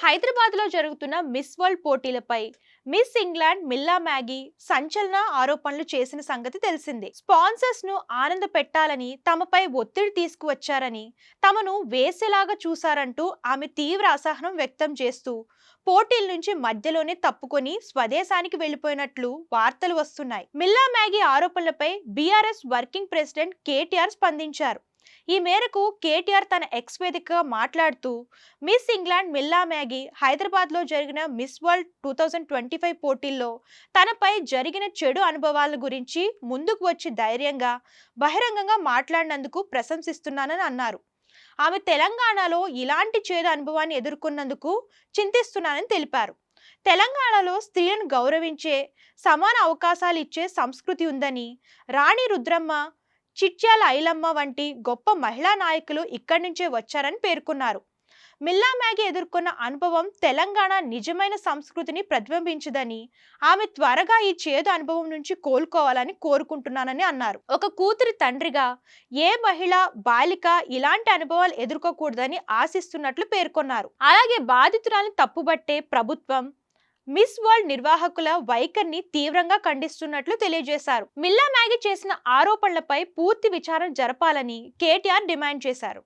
హైదరాబాద్లో జరుగుతున్న Miss World పోటీలపై మిస్ ఇంగ్లాండ్ మిల్లా మ్యాగీ సంచలన ఆరోపణలు చేసిన సంగతి తెలిసిందే. స్పాన్సర్స్ ను ఆనంద పెట్టాలని తమపై ఒత్తిడి తీసుకువచ్చారని, తమను వేసేలాగా చూశారంటూ ఆమె తీవ్ర అసహనం వ్యక్తం చేస్తూ పోటీల నుంచి మధ్యలోనే తప్పుకొని స్వదేశానికి వెళ్లిపోయినట్లు వార్తలు వస్తున్నాయి. మిల్లా మ్యాగీ ఆరోపణలపై బీఆర్ఎస్ వర్కింగ్ ప్రెసిడెంట్ కేటీఆర్ స్పందించారు. ఈ మేరకు కేటీఆర్ తన ఎక్స్ వేదికగా మాట్లాడుతూ మిస్ ఇంగ్లాండ్ మిల్లా మ్యాగీ హైదరాబాద్లో జరిగిన మిస్ వరల్డ్ 2025 పోటీల్లో తనపై జరిగిన చెడు అనుభవాల గురించి ముందుకు వచ్చి ధైర్యంగా బహిరంగంగా మాట్లాడినందుకు ప్రశంసిస్తున్నానని అన్నారు. ఆమె తెలంగాణలో ఇలాంటి చేదు అనుభవాన్ని ఎదుర్కొన్నందుకు చింతిస్తున్నానని తెలిపారు. తెలంగాణలో స్త్రీలను గౌరవించే, సమాన అవకాశాలు ఇచ్చే సంస్కృతి ఉందని, రాణి రుద్రమ్మ, చిట్యాల ఐలమ్మ వంటి గొప్ప మహిళా నాయకులు ఇక్కడి నుంచే వచ్చారని పేర్కొన్నారు. మిల్లా మ్యాగీ ఎదుర్కొన్న అనుభవం తెలంగాణ నిజమైన సంస్కృతిని ప్రతిబింబించదని, ఆమె త్వరగా ఈ చేదు అనుభవం నుంచి కోలుకోవాలని కోరుకుంటున్నానని అన్నారు. ఒక కూతురి తండ్రిగా ఏ మహిళ, బాలిక ఇలాంటి అనుభవాలు ఎదుర్కోకూడదని ఆశిస్తున్నట్లు పేర్కొన్నారు. అలాగే బాధితురాలను తప్పుబట్టే ప్రభుత్వం, మిస్ వరల్డ్ నిర్వాహకుల వైఖరిని తీవ్రంగా ఖండిస్తున్నట్లు తెలియజేశారు. మిల్లా మ్యాగీ చేసిన ఆరోపణలపై పూర్తి విచారణ జరపాలని కేటీఆర్ డిమాండ్ చేశారు.